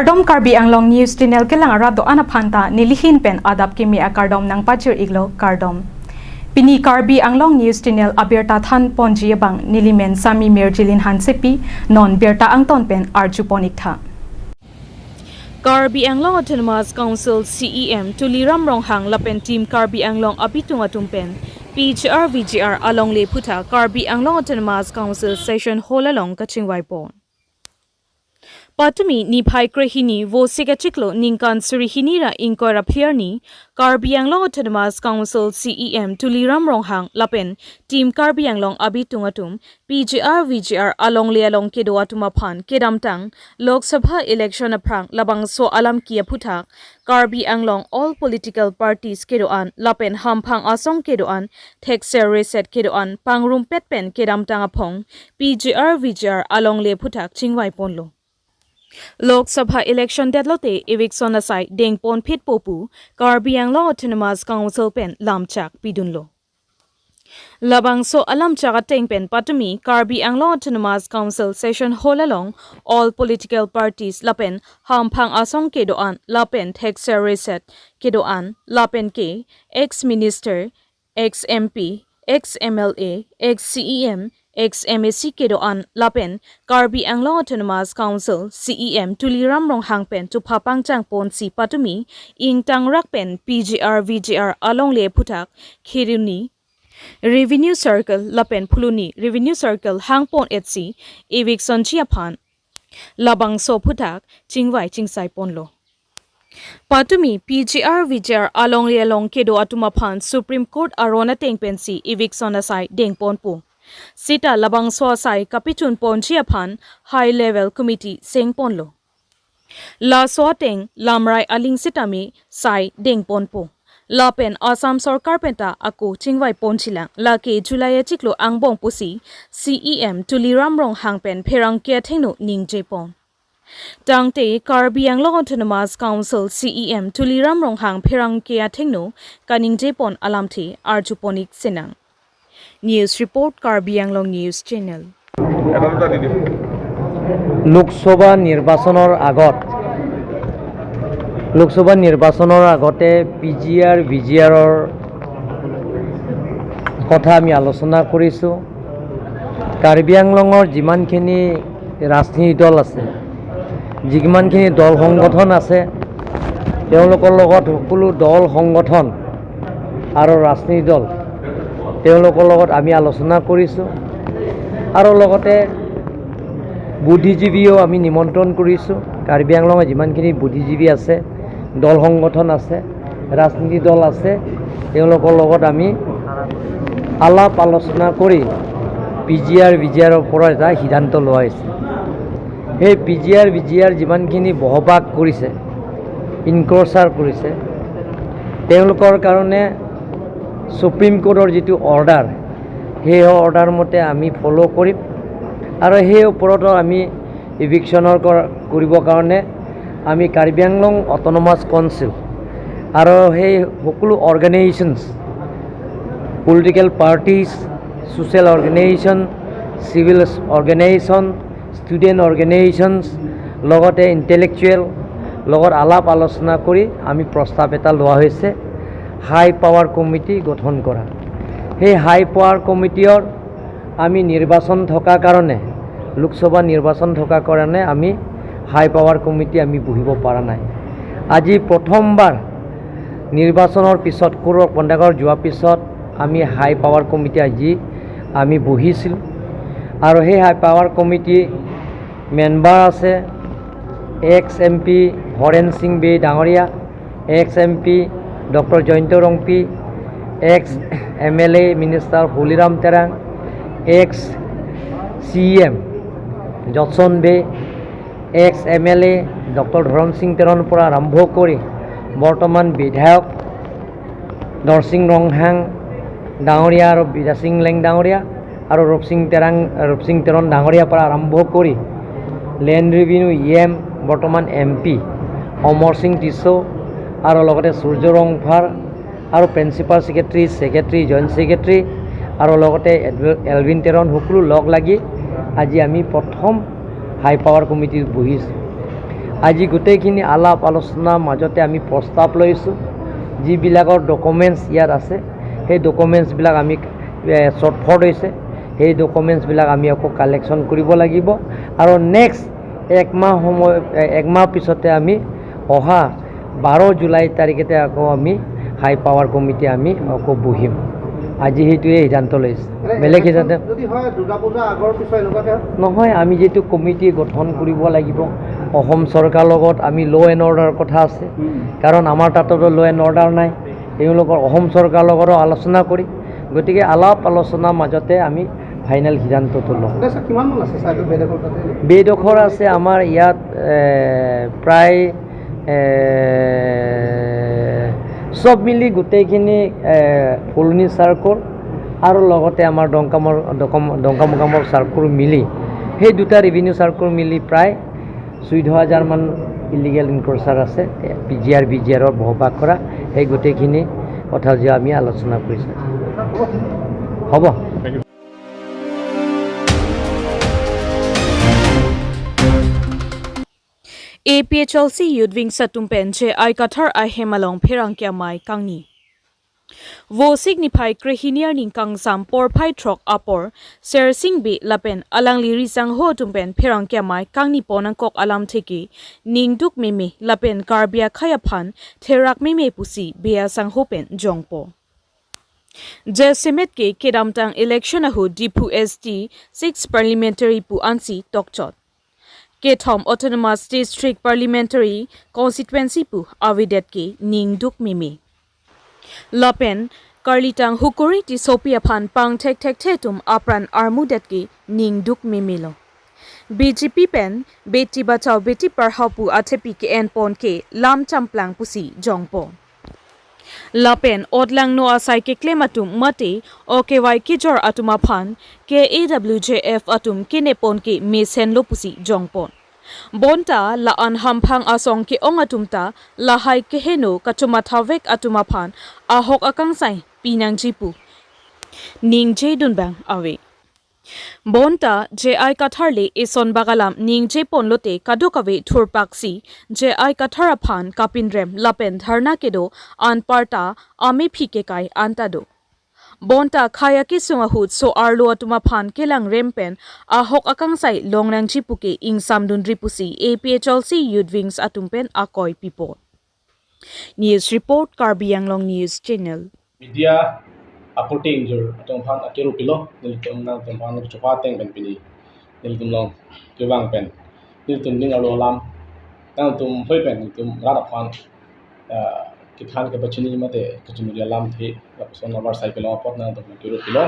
Kardom Karbi Anglong News Channel kelang arado ana phanta nilihin pen adap kimi akardom nang pachir iglo Kardom. Pini Karbi Anglong News Channel abirta than ponji bang nilimen sami merjilin hansepi non birta angton pen arjuponik tha. Karbi Anglong Autonomous Council CEM Tuliram Ronghang lapen team Karbi Anglong abitung atumpen PGR VGR along le putha Karbi Anglong Autonomous Council session holalong kachingwaipon. Patumi ni phai krehini vo sigachiklo ningkan surihini ra inkora phlierni Karbi Anglong Autonomous Council CEM Tuliram Ronghang lapen team Karbi Anglong abitungatum PGR VGR along le along kedo atuma phan kedamtang Lok Sabha election aprang labang so alam kia phutha Karbi Anglong all political parties kedo an lapen hamphang asong kedo an thekser reset kedo an pangrum petpen kedamtang aphong PGR VGR along le phuthak chingwai ponlo. Lok Sabha election deadlote eviction asai dengpon phit popu Karbi Anglong Autonomous Council pen lamchak pidunlo. Labang so alamchak ateng pen patumi Karbi Anglong Autonomous Council session holalong all political parties lapen hamphang asong kedoan lapen thekser reset kedoan lapen ke ex-minister, ex-MP, ex-MLA, ex-CEM, ex-MAC kedoan lapen Karbi Anglong Autonomous Council CEM Tuliram Ronghang pen tupapang changpon si patumi ing tangrak pen PGR VGR along le phutak khiruni Revenue Circle lapen phuluni Revenue Circle hangpon etsi eviction chiaphan labang so phutak chingwai chingsai ponlo. Patumi PGR VGR along le along kedo atuma phan Supreme Court arona tengpensi eviction asai dengpon pu Sita labang so sai kapitun ponchia phan high level committee seng ponlo. La swateng lamrai aling sitami sai deng ponpo. La pen Assam Sarkar penta ako chingwai ponchilang la ke July chiklo angbong pusi CEM Tuliram Ronghang pen pherang kia thengno ning jepon. Tangte Karbi Anglong Autonomous Council CEM Tuliram Ronghang pherang kia thengno kaning jepon alamthi arjuponik senang. News report Karbi Anglong News Channel. Lok Sabha নিৰ্বাচনৰ আগতে PGR ভিজিআৰৰ কথা আমি আলোচনা কৰিছোঁ। কাৰ্বি আংলঙৰ যিমানখিনি ৰাজনীতি দল আছে, যিমানখিনি দল সংগঠন আছে, তেওঁলোকৰ লগত সকলো দল সংগঠন আৰু ৰাজনীতি দল তেওঁলোকৰ লগত আমি আলোচনা কৰিছোঁ আৰু লগতে বুদ্ধিজীৱীও আমি নিমন্ত্ৰণ কৰিছোঁ। কাৰ্বি আংলঙৰ যিমানখিনি বুদ্ধিজীৱী আছে, দল সংগঠন আছে, ৰাজনীতি দল আছে, তেওঁলোকৰ লগত আমি আলাপ আলোচনা কৰি পিজিআৰ ভিজিআৰৰ পৰা এটা সিদ্ধান্ত লোৱা হৈছে। সেই পিজিআৰ ভিজিআৰ যিমানখিনি বহবাস কৰিছে, ইনক্ৰচাৰ কৰিছে, তেওঁলোকৰ কাৰণে সুপ্ৰিম কোৰ্টৰ যিটো অৰ্ডাৰ, সেই অৰ্ডাৰ মতে আমি ফ'ল' কৰিম আৰু সেই ওপৰতো আমি ইভিকশ্যনৰ কৰিবৰ কাৰণে আমি কাৰ্বি আংলং অট'নমাছ কাউন্সিল আৰু সেই সকলো organisations, political parties, social organisation, civil organisation, student organisations, লগতে ইণ্টেলেকচুৱেল লগত আলাপ আলোচনা কৰি আমি প্ৰস্তাৱ এটা লোৱা হৈছে হাই পাৱাৰ কমিটি গঠন কৰা। সেই হাই পাৱাৰ কমিটিৰ আমি নিৰ্বাচন থকা কাৰণে, লোকসভা নিৰ্বাচন থকা কাৰণে আমি হাই পাৱাৰ কমিটি আমি বহিব পৰা নাই। আজি প্ৰথমবাৰ নিৰ্বাচনৰ পিছত কোৰৰ কণ্ডাক্টৰ যোৱাৰ পিছত আমি হাই পাৱাৰ কমিটি আজি আমি বহিছিলোঁ আৰু সেই হাই পাৱাৰ কমিটি মেম্বাৰ আছে এক্স MP হৰেণ সিং বে ডাঙৰীয়া, x MP doctor Jayanta Rongpi, x MLA minister Holiram Terang, x CEM জটছন বে, এক্স MLA ডক্টৰ ধৰণ সিং তেৰণৰ পৰা আৰম্ভ কৰি বৰ্তমান বিধায়ক নৰসিং ৰংহাং ডাঙৰীয়া আৰু বিদা সিং লেং ডাঙৰীয়া আৰু ৰূপসিং তেৰণ ডাঙৰীয়াৰ পৰা আৰম্ভ কৰি লেণ্ড ৰেভিনিউ EM বৰ্তমান MP অমৰ সিং টিছো আৰু লগতে সূৰ্য ৰংফাৰ আৰু প্ৰিন্সিপাল ছেক্ৰেটাৰী, জইণ্ট ছেক্ৰেটাৰী আৰু লগতে এলভিন তেৰণ সকলো লগ লাগি আজি আমি প্ৰথম হাই পাৱাৰ কমিটিত বহিছোঁ আজি গোটেইখিনি আলাপ আলোচনাৰ মাজতে আমি প্ৰস্তাৱ লৈছোঁ যিবিলাকৰ ডকুমেণ্টছ ইয়াত আছে সেই ডকুমেণ্টছবিলাক আমি শ্বৰ্টফট হৈছে সেই ডকুমেণ্টছবিলাক আমি আকৌ কালেকশ্যন কৰিব লাগিব আৰু নেক্সট এক মাহ পিছতে আমি অহা 12 জুলাই তাৰিখতে আকৌ আমি হাই পাৱাৰ কমিটি আমি আকৌ বহিম আজি সেইটোৱে সিদ্ধান্ত লৈছে বেলেগ সিদ্ধান্ত নহয় আমি যিটো কমিটি গঠন কৰিব লাগিব অসম চৰকাৰৰ লগত আমি ল' এণ্ড অৰ্ডাৰৰ কথা আছে কাৰণ আমাৰ তাতো ল' এণ্ড অৰ্ডাৰ নাই তেওঁলোকৰ অসম চৰকাৰৰ লগতো আলোচনা কৰি গতিকে আলাপ আলোচনাৰ মাজতে আমি ফাইনেল সিদ্ধান্তটো লওঁ বেডোখৰ আছে আমাৰ ইয়াত প্ৰায় চব মিলি গোটেইখিনি ফুলনি চাৰ্কল আৰু লগতে আমাৰ দংকামুকামৰ চাৰ্কল মিলি সেই দুটা ৰেভিনিউ চাৰ্কল মিলি প্ৰায় 14,000 মান ইলিগেল ইনক্ৰচাৰ আছে বিজিআৰৰ বহবাস কৰা সেই গোটেইখিনি কথা যে আমি আলোচনা কৰিছোঁ হ'ব APHLC Youth Wing Satumpen je ai kathar ai hemalong phirang kya mai kangni wo signify krehiniar ning kangsam por phai throk apor ser sing bi lapen alang liri sang ho tumpen phirang kya mai kangni ponang kok alam theki ning duk meme lapen karbia khaya phan therak meme pusi bea sang hopen jongpo Jesimet ke kedamtang election ahu dipu ST 6 parliamentary pu ansi tokchot Kethom Autonomous District Parliamentary Constituency pu avidet ke ningduk mimi. Lapen Karlitang Hukuri ti Sopia Phan Pang Tek Thetum Apran Armudet ke ningduk mimilo. BJP pen Beti Bachao Beti Parhao pu athepi ke enpon ke lam champlang pusi jongpo. Lapen Odlang no asai ke klematum mate OKY Kijor atuma phan KAWJF atum kinepon ke mesen lo pusi jongpon. Bonta la anhamphang asong ke ongatumta la hai ke heno kachuma thavek atuma phan ahok akang sai pinang jipu. Ningje dunbang awe. Bonta je ai katharle eson bagalam ningje ponlote kadokawe thurpaksi je ai kathara phan kapinrem lapen dharna kedo anparta ame phike kai antado Bonta khaya ki sunga hut so arlo atuma phan kelang rempen ahok akang sai longnang jipuke ing samdun ripusi APHLC Youth Wings atumpen akoi pipo News report Karbi Anglong News Channel Media apote injur atong phang akero pilo niltum na tum phang chopa teng ben pini niltum long kewang pen niltum ning alo lam tang tum hoi pen niltum rada phang kithan ke bachini mate kachunu lam the son number cycle pot na tum akero pilo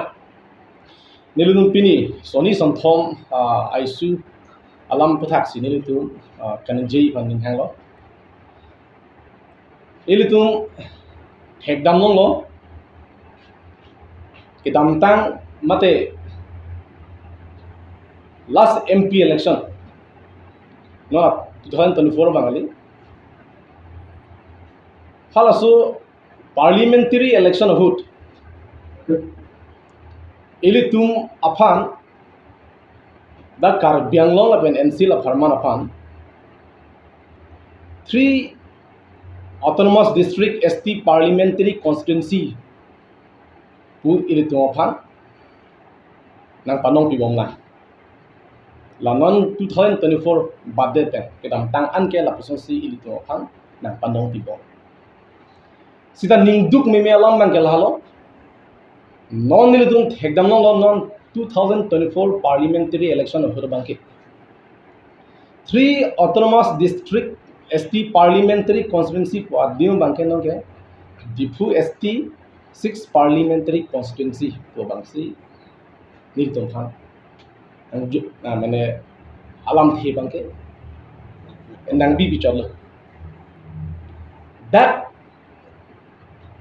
niltum pini soni santhom isu alam pathak si niltum kanjei phang ning hang lo niltum hekdam lo Kidamtang mate last MP election no 2024 bangali halasu parliamentary election hut ilitum aphan da Karbi Anglong apen NC la farman aphan 3 autonomous district ST parliamentary constituency pu ilitum aphan nang panong pibom na lanon 2024 badde pen kedam tang anke la pusosi ilitum aphan nang panong pibom sida ningduk meme alam mangel halo non ilitum hekdam non 2024 parliamentary election of bangke 3 autonomous district ST parliamentary constituency pu adium bangke no ke dipu ST 6 parliamentary constituency to bangsi niltum phan mane alam the bangke nang bi bichalo that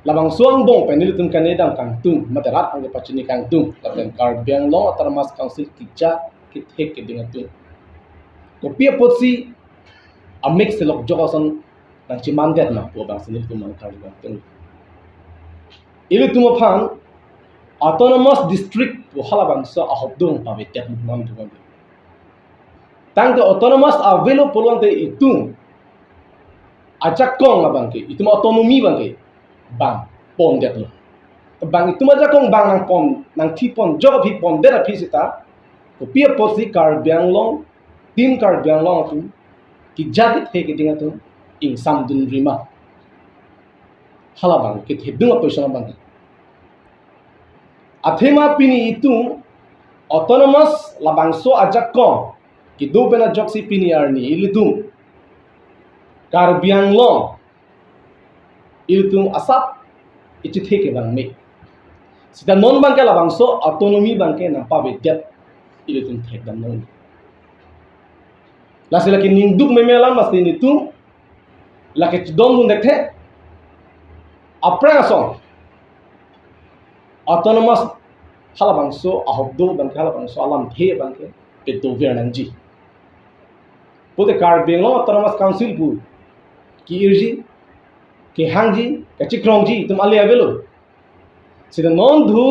labang suang bong peniltum kanedang kang tum materat ang pachini kang tum lapen Karbi Anglong Autonomous Council kitcha kithek kedingatum kopia potsi a mix lok jogason nang chimandet na po bangsi niltum man Karbi Anglong ilitum aphan autonomous district halabang sa ahobdong pavitek man dugan tang the autonomous avelo polong te itung ajak kong abang ke itu otonomi bang ke bang pom det lo bang itu aja kong bang nang pom nang ti pom job hi pom det api sita ko pia posi Karbi Anglong tim Karbi Anglong tu ki jadi the ke dinga tu ing sam dun rima hala bang ke the dung apoy bang athema pini itu autonomous labangso ajak kong ki do bena joksi pini arni ilidum Karbi Anglong ilidum asap itu the ke bang me sita non bang ke labangso autonomi bang ke na pa vedet ilidum the dan non lasi laki ninduk memelan mas ini tu laki don dun dekhe aprang song autonomous halabangso ahobdo bang halabangso alam the bang ke pedo vernanji pote Karbi Anglong autonomous council bu ki irji ki hangji ka chikrongji tum ali avelo sida non dhu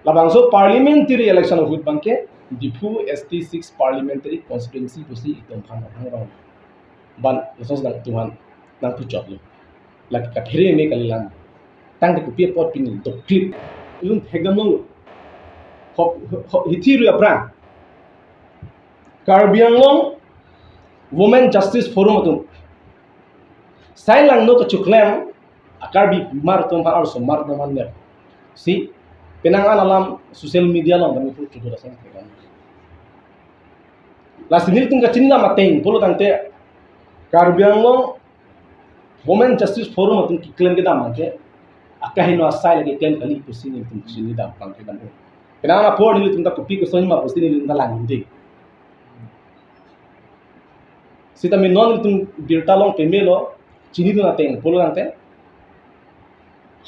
labangso parliamentary election of bang ke Dipu ST6 parliamentary constituency kusi itom khang rong ban lasos dang tuhan nang tu job lo laki ka phere me kalilan tang de kupie pot pin to clip ilun thegam lo hithiru aprang Karbi Anglong women justice forum atum sai lang no ka chuklem akarbi mar tom har so mar no man ne si penangan alam sosial media lo kami pun cuba dasar kan lasinil tung kacin nama teng polo tante Karbi Anglong women justice forum atum klaim ke dam ke akahino asai lagi klaim kali pusini tung sini dam pang ke dam penangan apor nil tung ta kopi ko soni ma pusini nil dalang inde sita min non tung dirtalong pemelo chini tu na teng polo tante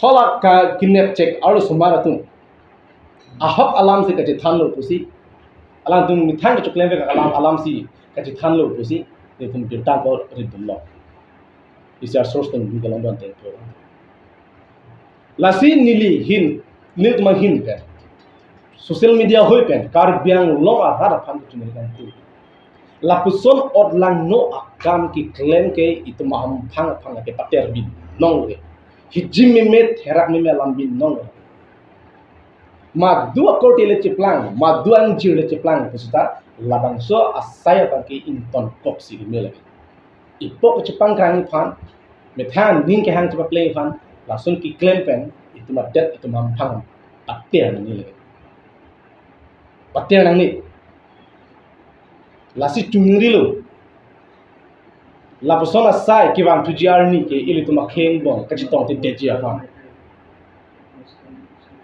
hola ka kidnap check aru sumara tung ahok alam se kaje than lo pusi alam tum mithang ke chuklem ke alam si kaje than lo pusi ne tum dirta ko ridul lo is our source tum galang don te to lasi nili hin nil tum hin pe social media hoi pen Karbi Anglong a hara phan tu ne kan tu lapuson odlang no akam ki claim ke itu maham phang ke pater bin nong le hijim me therak me alam bin nong ma dua korti le ceplang ma dua anjir le ceplang pesuta labangso asaya bangki inton kok si mele ipok cepang krang phan methan ning ke hang cepa play phan lasun ki claim pen itu ma det itu mampang pater ni le pater nang ni lasi chungri lo lapuson asai ki bang tujiar ni ke ili tu ma kheng bong kachitong te deji phan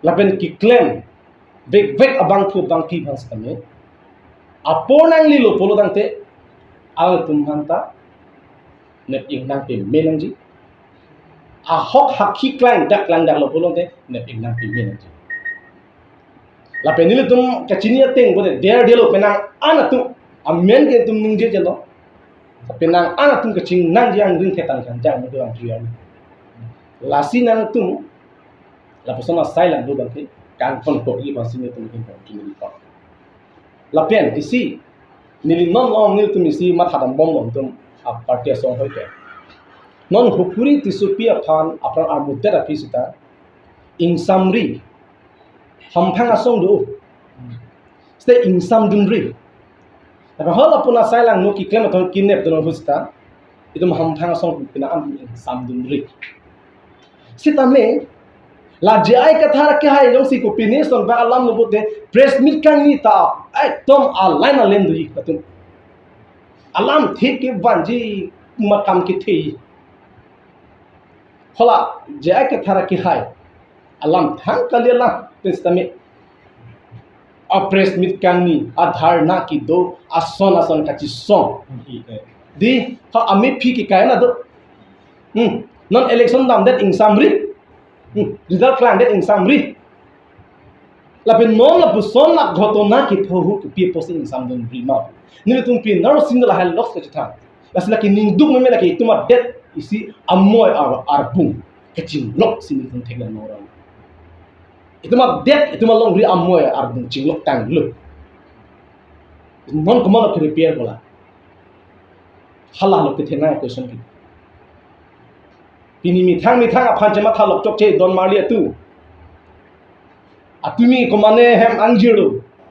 lapen ki claim vek abang thu bang ki bang stame aponang lilo polo dangte al tumhanta net ing nang pe menangji a hok hakki klein dak lang dak lo polo te net ing nang pe menangji lapen lilo tum kachinia teng bode der delo penang anatu amen ke tum ningje jelo penang anatum kaching nang jang ring ketan kan jang do ang trian lasi nang tum la persona silent do bangke kan kon ko i basine tum kin kon kin pa la pen isi nili non long nil tum isi mat hadam bom bom tum a party song hoite non hupuri tisupia phan apran ar mudda pisita in samri hamphang asong do stay in sam dunri tapi hal apuna silent no ki claim to kidnap do husita itu hamphang asong pina am sam dunri sitame la jai kathar ke hai jong si ko pinis on ba alam no bote press meet kang ni ta ai tom a line a len du patum alam thik ke banji makam ke thi hola jai kathar ke hai alam thang kalela testame a press meet kang ni adhar na ki do ason kachi song di ha ami phi ki kai na do non election dam that in summary result plan that in summary lapen non la puson la ghotona ki thohu ki pi posting in samdon rima nile tum pi naro single hal loss ka chitha lasla ki ning duk me la ki tuma det isi amoy arbung kaching lok sin tum thegla nora ituma det ituma long ri amoy arbung chinglok tang lu non komal ki repair bola hala lo ki thena question ki pini mi thang aphan jama thalok chok che don marli atu atumi komane hem angjiro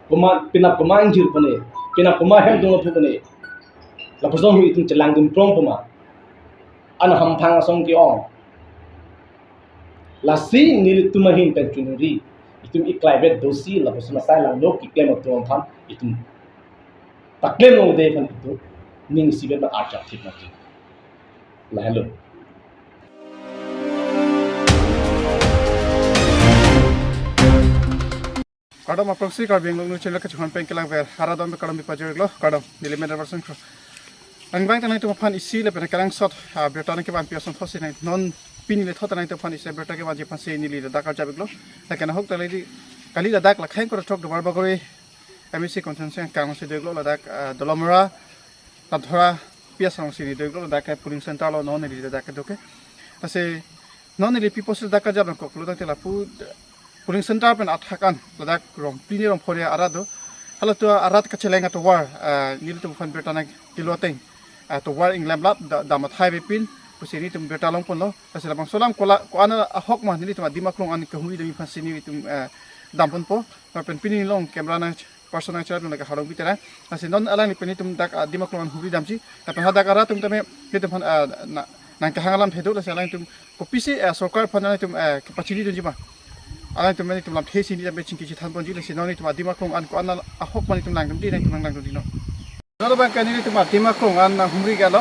koma pina koma angjir pane pina koma hem dong phu pane la person hu itin chelang dum prong poma an ham thang asong ki ong la si nil tumahin pen chunuri itum iklaivet dosi la person sai lang lok ki klem ot phan itum taklem no de phan itu ning sibet na archap thik na ki la hello kadam approxi kar beng long chela ka chhan pen kelang ver haradam be kadam bipa jero kadam millimeter version kro ang bang tanai tu phan isi le pen kelang sot berta ke ban piason thosi nai non pin le thota nai tu phan isi berta ke ban je phan se ni le dakar jabe glo ta kana hok talai di kali la dak la khain ko thok bar ba gore msc contention kang se de glo la dak dolomara ta dhora piasong si ni de glo dak pulling center lo non ni dak doke ase non ni people se dakar jabe ko lo ta la pu Puling center pen athakan ladak rom pini rom phoria arado hala to arat ka chelenga to war nil to fan betana kiloteng to war england lap damat highway pin pusini tum betalong pon lo asila bang solam kola ko ana ahok ma nili to dimaklong an ka hui demi fasini tum dampon po pen pini long camera na personal charge na ka harong bitara asin non ala ni pini tum dak dimaklong an hui damchi tapi hada kara tum tame hitum fan na ka hangalam phedo la sala tum kopisi sarkar phana tum capacity dun jiba alai tum mani tum lam thesi ni be chingki than pon ji le sinoni tum adima khong an ko an ahok mani tum lang tum di nang tum lang tum dino no ban kan ni tum adima khong an humri galo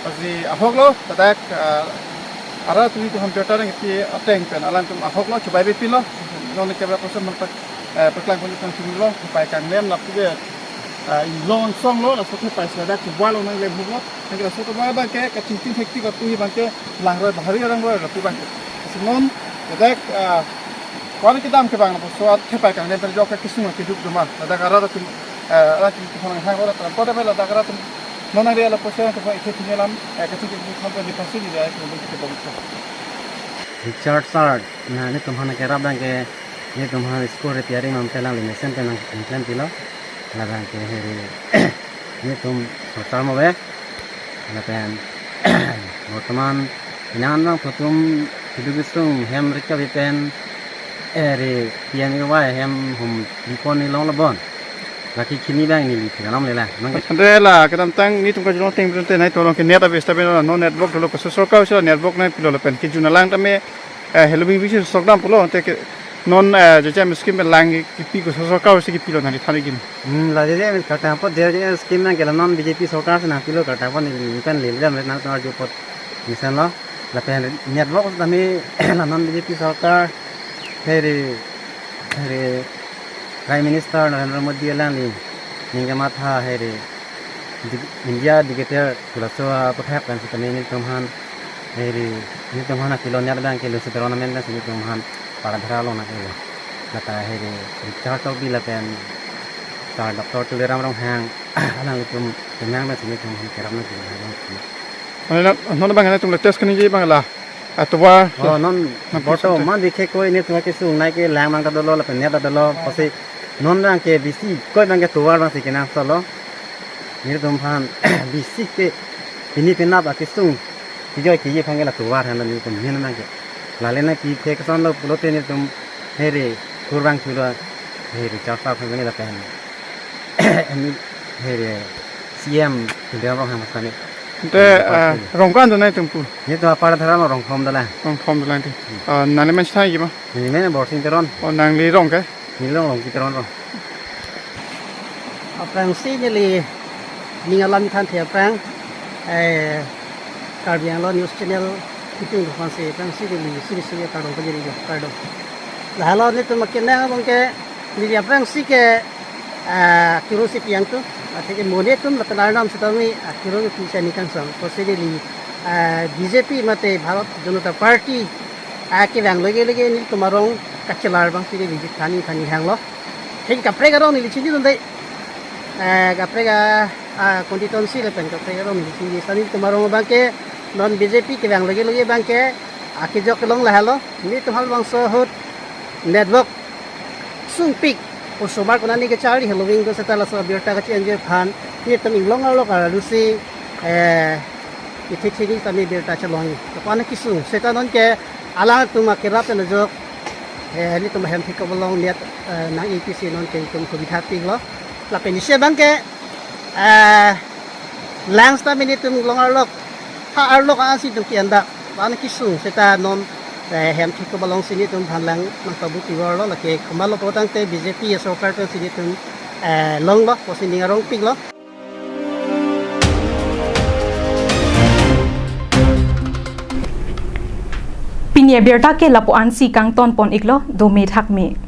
asi ahok lo tadak ara tum tum ham jota nang ti ateng pen alan tum ahok lo chubai be pin lo no ne kebra person man pak paklang pon tum tum lo pai kan nem lap ge long song lo la so ke pai sa dak wa lo nang le bu lo nang la so to ba ke ka ting ting thek ti ka tu hi ban ke lang ro bahari rang ro la tu ban asi non tadak Kuala kita am kebang na poswat kepai kang nem perjok ke kisung ke duk duma ada gara tum ala tim khang hang ora tan poda bela gara tum nona re ala posya to ke tingelam ke tin ke kham ni pasi ni dai ko ke bom ko Richard Sard na ni tumhana ke rabang ke ni tumhana score tiari mam telang le mesen tenang implant pilo la bang ke heri ni tum sotar mo be na pen বর্তমান ইনান প্রথম হিদুগিসুম হেম রিকা বিপেন ere piani wa hem hum dipon ni long labon laki kini bang ni li kanam lela andre la kadam tang ni tum ka jino teng brente nai to long ke net avesta be no network lo ko so ka so network nai pilo le pen ki juna lang tame helbing bisi sokdam pulo te ke non je jam skim be lang ki pi ko so ka se ki pilo na thani gin la de ka ta po de je skim na gela non bjp sokar se na pilo ka ta po ni pen le jam na to jo pot misan lo la pen network tame la non bjp sokar Heri Prime Minister Narendra Modi alani ninga matha heri India dictator kulaso pothap kan sikane ni tumhan heri ni tumhan kilonya bang kilo siterona men kan ni tumhan para dharalo na kilo lata heri Richard Tobi lapen ta Dr. Tuliram Rong Hang alang tum kenyang na sini tumhan keram na kilo non bang na tum le test kan ji bang la atwa non boto man dikhe koi ne tumake su nai ke lang mang ta dolo la pen ta dolo pase non rang ke bisi koi bang ke tuwar bang sikena solo ni tum phan bisi ke ini pena ba ke su ti joi ki ye phang la tuwar han ni tum hin na ke la le na ki the ka son lo pulote ni tum here kurbang chulo here chapa phang ni la pen ani here CM de ro ham sane te rongkan to nai tum pu ni to para dharalo rong khom dala rong khom de lan ti nale men sai gi ma ni men borsin teron on nang li rong ke ni long ki teron ro Aprang si jadi ningalam kan tiap aprang Karbiang lo news channel itu bukan si aprang si jadi siri kardong penjadi jo kardong. Lalu ni tu makin nang bangke jadi aprang si ke kiro si piang tu artinya mone tu lepas nam setami kiro tu bisa nikah sang. Pasal jadi BJP mate Bharat Janata Party ke bang lagi ni tumarong kacelar bang si jadi thani hang lo. Jadi kapre karo ni licin tu dai kaprega konstitusi lepen kaprega rom di sini tomorrow bangke non BJP ke bang lagi bangke akijok kelong lah halo ni to hal bang so hot network sung pik usomar konani ke chari halloween ko setala so biota ka change phan ni to minglong alo ka lusi Itik sini kami berta celongi. Kapana kisu. Seta non ke alang tu makirap na jok. Ni tu mahem pika bolong lihat nang APC non ke tu kubithat pig lo. Lapen ni sebang ke langs ta minit tu long arlok. Ha arlok asi tu kianda. Kapana kisu. Seta non hem pika bolong sini tu halang nang kabuti lo lake kemalo potang te BJP ya sokar tu sini tu long lo. Posini ngarong pig lo. Pinya berta ke lapo ansi kang ton pon iklo do me thak me